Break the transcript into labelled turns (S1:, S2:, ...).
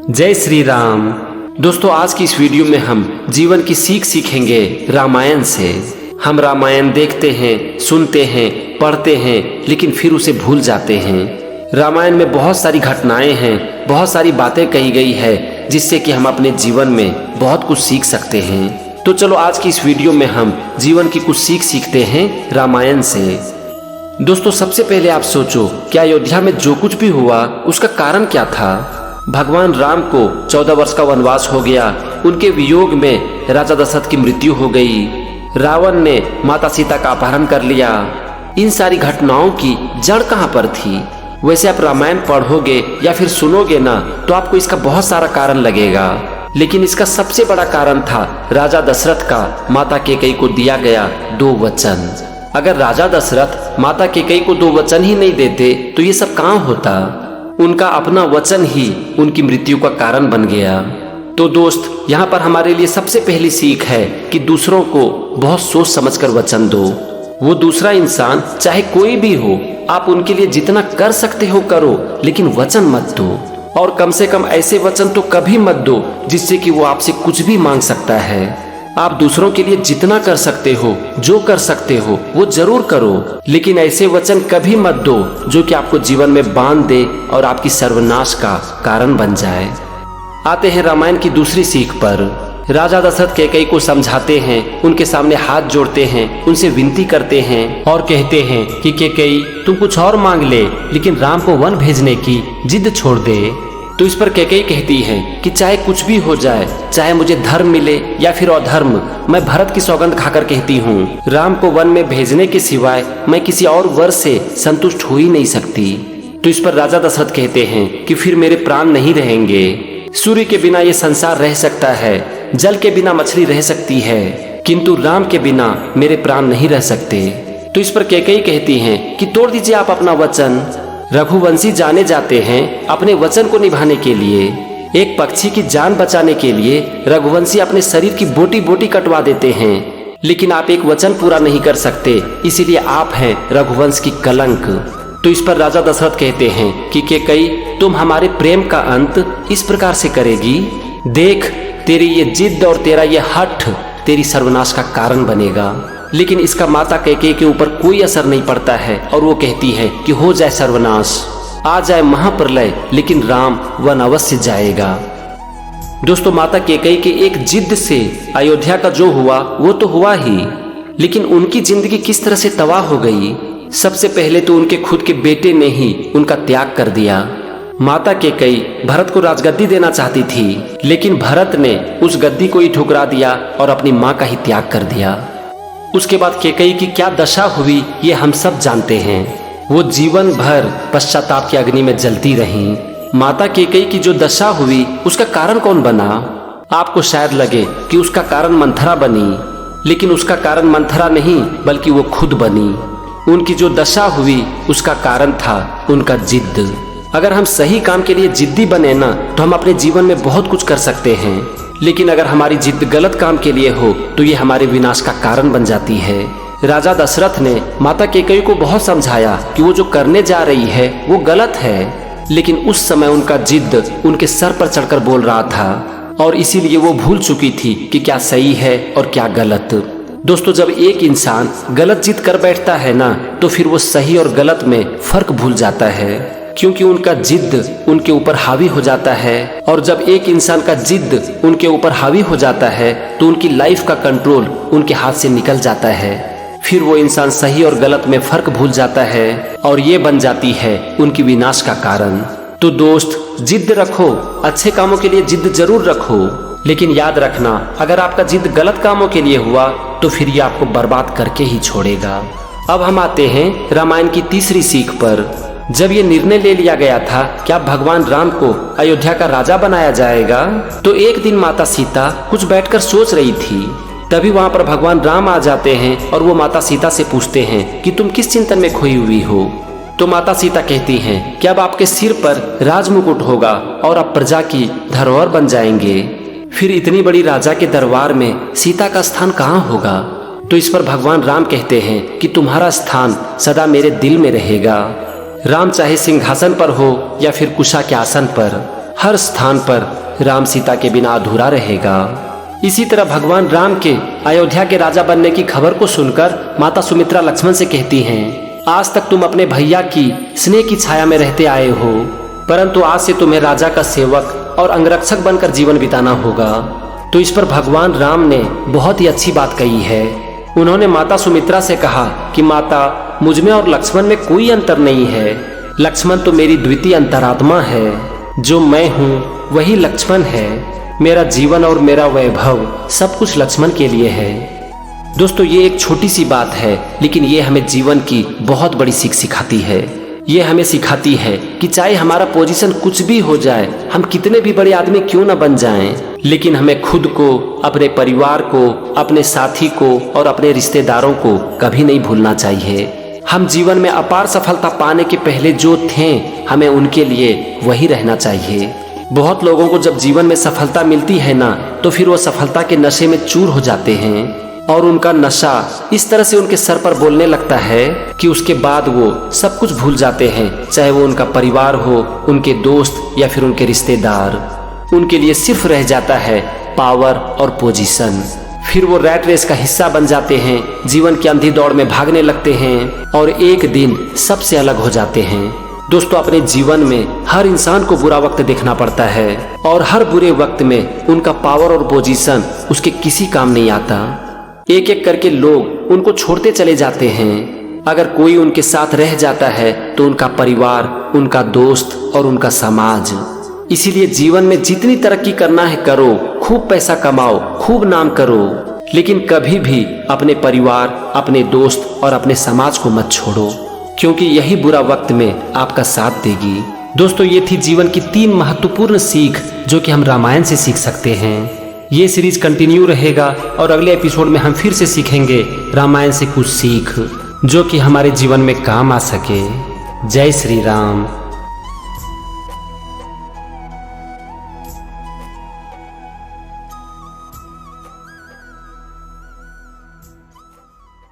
S1: जय श्री राम। दोस्तों, आज की इस वीडियो में हम जीवन की सीख सीखेंगे रामायण से। हम रामायण देखते हैं, सुनते हैं, पढ़ते हैं, लेकिन फिर उसे भूल जाते हैं। रामायण में बहुत सारी घटनाएं हैं, बहुत सारी बातें कही गई है जिससे कि हम अपने जीवन में बहुत कुछ सीख सकते हैं। तो चलो आज की इस वीडियो में हम जीवन की कुछ सीख सीखते हैं रामायण से। दोस्तों, सबसे पहले आप सोचो, क्या अयोध्या में जो कुछ भी हुआ उसका कारण क्या था? भगवान राम को 14 वर्ष का वनवास हो गया। उनके वियोग में राजा दशरथ की मृत्यु हो गई। रावण ने माता सीता का अपहरण कर लिया। इन सारी घटनाओं की जड़ कहाँ पर थी? वैसे आप रामायण पढ़ोगे या फिर सुनोगे ना तो आपको इसका बहुत सारा कारण लगेगा, लेकिन इसका सबसे बड़ा कारण था राजा दशरथ का माता कैकेयी को दिया गया 2 वचन। अगर राजा दशरथ माता कैकेयी को 2 वचन ही नहीं देते तो ये सब कहाँ होता? उनका अपना वचन ही उनकी मृत्यु का कारण बन गया। तो दोस्त, यहाँ पर हमारे लिए सबसे पहली सीख है कि दूसरों को बहुत सोच समझकर वचन दो। वो दूसरा इंसान चाहे कोई भी हो, आप उनके लिए जितना कर सकते हो करो, लेकिन वचन मत दो। और कम से कम ऐसे वचन तो कभी मत दो जिससे कि वो आपसे कुछ भी मांग सकता है। आप दूसरों के लिए जितना कर सकते हो, जो कर सकते हो वो जरूर करो, लेकिन ऐसे वचन कभी मत दो जो कि आपको जीवन में बांध दे और आपकी सर्वनाश का कारण बन जाए। आते हैं रामायण की दूसरी सीख पर। राजा दशरथ कैकेयी को समझाते हैं, उनके सामने हाथ जोड़ते हैं, उनसे विनती करते हैं और कहते हैं कि कैकेयी तुम कुछ और मांग ले, लेकिन राम को वन भेजने की जिद छोड़ दे। तो इस पर कैकेयी कहती है कि चाहे कुछ भी हो जाए, चाहे मुझे धर्म मिले या फिर अधर्म, मैं भरत की सौगंध खाकर कहती हूँ, राम को वन में भेजने के सिवाय मैं किसी और वर से संतुष्ट हो ही नहीं सकती। तो इस पर राजा दशरथ कहते हैं कि फिर मेरे प्राण नहीं रहेंगे। सूर्य के बिना ये संसार रह सकता है, जल के बिना मछली रह सकती है, किंतु राम के बिना मेरे प्राण नहीं रह सकते। तो इस पर कैकेयी कहती हैं कि तोड़ दीजिए आप अपना वचन। रघुवंशी जाने जाते हैं अपने वचन को निभाने के लिए। एक पक्षी की जान बचाने के लिए रघुवंशी अपने शरीर की बोटी बोटी कटवा देते हैं, लेकिन आप एक वचन पूरा नहीं कर सकते, इसीलिए आप हैं रघुवंश की कलंक। तो इस पर राजा दशरथ कहते हैं कि कैकेयी तुम हमारे प्रेम का अंत इस प्रकार से करेगी? देख, तेरी ये जिद और तेरा ये हठ तेरी सर्वनाश का कारण बनेगा। लेकिन इसका माता कैकेयी के ऊपर कोई असर नहीं पड़ता है और वो कहती है कि हो जाए सर्वनाश, आ जाए महाप्रलय, लेकिन राम वन अवश्य जाएगा। दोस्तों, माता कैकेयी के एक जिद से अयोध्या का जो हुआ वो तो हुआ ही, लेकिन उनकी जिंदगी किस तरह से तबाह हो गई। सबसे पहले तो उनके खुद के बेटे ने ही उनका त्याग कर दिया। माता कैकेयी भरत को राजगद्दी देना चाहती थी, लेकिन भरत ने उस गद्दी को ही ठुकरा दिया और अपनी माँ का ही त्याग कर दिया। उसके बाद कैकेयी की क्या दशा हुई ये हम सब जानते हैं। वो जीवन भर पश्चाताप की अग्नि में जलती रहीं। माता कैकेयी की जो दशा हुई उसका कारण कौन बना? आपको शायद लगे कि उसका कारण मंथरा बनी, लेकिन उसका कारण मंथरा नहीं बल्कि वो खुद बनी। उनकी जो दशा हुई उसका कारण था उनका जिद। अगर हम सही काम के लिए जिद्दी बने ना तो हम अपने जीवन में बहुत कुछ कर सकते हैं, लेकिन अगर हमारी जिद गलत काम के लिए हो तो ये हमारे विनाश का कारण बन जाती है। राजा दशरथ ने माता कैकेयी को बहुत समझाया कि वो जो करने जा रही है वो गलत है, लेकिन उस समय उनका जिद उनके सर पर चढ़कर बोल रहा था और इसीलिए वो भूल चुकी थी कि क्या सही है और क्या गलत। दोस्तों, जब एक इंसान गलत जिद कर बैठता है ना तो फिर वो सही और गलत में फर्क भूल जाता है, क्योंकि उनका जिद उनके ऊपर हावी हो जाता है। और जब एक इंसान का जिद उनके ऊपर हावी हो जाता है तो उनकी लाइफ का कंट्रोल उनके हाथ से निकल जाता है। फिर वो इंसान सही और गलत में फर्क भूल जाता है और ये बन जाती है उनकी विनाश का कारण। तो दोस्त, जिद रखो, अच्छे कामों के लिए जिद जरूर रखो, लेकिन याद रखना, अगर आपका जिद गलत कामों के लिए हुआ तो फिर ये आपको बर्बाद करके ही छोड़ेगा। अब हम आते हैं रामायण की तीसरी सीख पर। जब ये निर्णय ले लिया गया था कि अब भगवान राम को अयोध्या का राजा बनाया जाएगा, तो एक दिन माता सीता कुछ बैठकर सोच रही थी। तभी वहां पर भगवान राम आ जाते हैं और वो माता सीता से पूछते हैं कि तुम किस चिंतन में खोई हुई हो? तो माता सीता कहती हैं कि अब आपके सिर पर राजमुकुट होगा और आप प्रजा की धरोहर बन जाएंगे। फिर इतनी बड़ी राजा के दरबार में सीता का स्थान कहाँ होगा? तो इस पर भगवान राम कहते हैं कि तुम्हारा स्थान सदा मेरे दिल में रहेगा। राम चाहे सिंहासन पर हो या फिर कुशा के आसन पर, हर स्थान पर राम सीता के बिना अधूरा रहेगा। इसी तरह भगवान राम के अयोध्या के राजा बनने की खबर को सुनकर माता सुमित्रा लक्ष्मण से कहती हैं, आज तक तुम अपने भैया की स्नेह की छाया में रहते आए हो, परंतु आज से तुम्हें राजा का सेवक और अंगरक्षक बनकर जीवन बिताना होगा। तो इस पर भगवान राम ने बहुत ही अच्छी बात कही है। उन्होंने माता सुमित्रा से कहा कि माता, मुझ में और लक्ष्मण में कोई अंतर नहीं है। लक्ष्मण तो मेरी द्वितीय अंतरात्मा है। जो मैं हूँ वही लक्ष्मण है। मेरा जीवन और मेरा वैभव सब कुछ लक्ष्मण के लिए है। दोस्तों, ये एक छोटी सी बात है, लेकिन ये हमें जीवन की बहुत बड़ी सीख सिखाती है। ये हमें सिखाती है कि चाहे हमारा पोजीशन कुछ भी हो जाए, हम कितने भी बड़े आदमी क्यों न बन जाएं, लेकिन हमें खुद को, अपने परिवार को, अपने साथी को और अपने रिश्तेदारों को कभी नहीं भूलना चाहिए। हम जीवन में अपार सफलता पाने के पहले जो थे, हमें उनके लिए वही रहना चाहिए। बहुत लोगों को जब जीवन में सफलता मिलती है ना, तो फिर वो सफलता के नशे में चूर हो जाते हैं और उनका नशा इस तरह से उनके सर पर बोलने लगता है कि उसके बाद वो सब कुछ भूल जाते हैं, चाहे वो उनका परिवार हो, उनके दोस्त या फिर उनके रिश्तेदार। उनके लिए सिर्फ रह जाता है पावर और पोजीशन। फिर वो रैट रेस का हिस्सा बन जाते हैं, जीवन की अंधी दौड़ में भागने लगते हैं और एक दिन सबसे अलग हो जाते हैं। दोस्तों, अपने जीवन में हर इंसान को बुरा वक्त देखना पड़ता है और हर बुरे वक्त में उनका पावर और पोजीशन उसके किसी काम नहीं आता। एक एक करके लोग उनको छोड़ते चले जाते हैं। अगर कोई उनके साथ रह जाता है तो उनका परिवार, उनका दोस्त और उनका समाज। इसीलिए जीवन में जितनी तरक्की करना है करो, खूब पैसा कमाओ, खूब नाम करो, लेकिन कभी भी अपने परिवार, अपने दोस्त और अपने समाज को मत छोड़ो, क्योंकि यही बुरा वक्त में आपका साथ देगी। दोस्तों, ये थी जीवन की 3 महत्वपूर्ण सीख जो कि हम रामायण से सीख सकते हैं। ये सीरीज कंटिन्यू रहेगा और अगले एपिसोड में हम फिर से सीखेंगे रामायण से कुछ सीख जो कि हमारे जीवन में काम आ सके। जय श्री राम।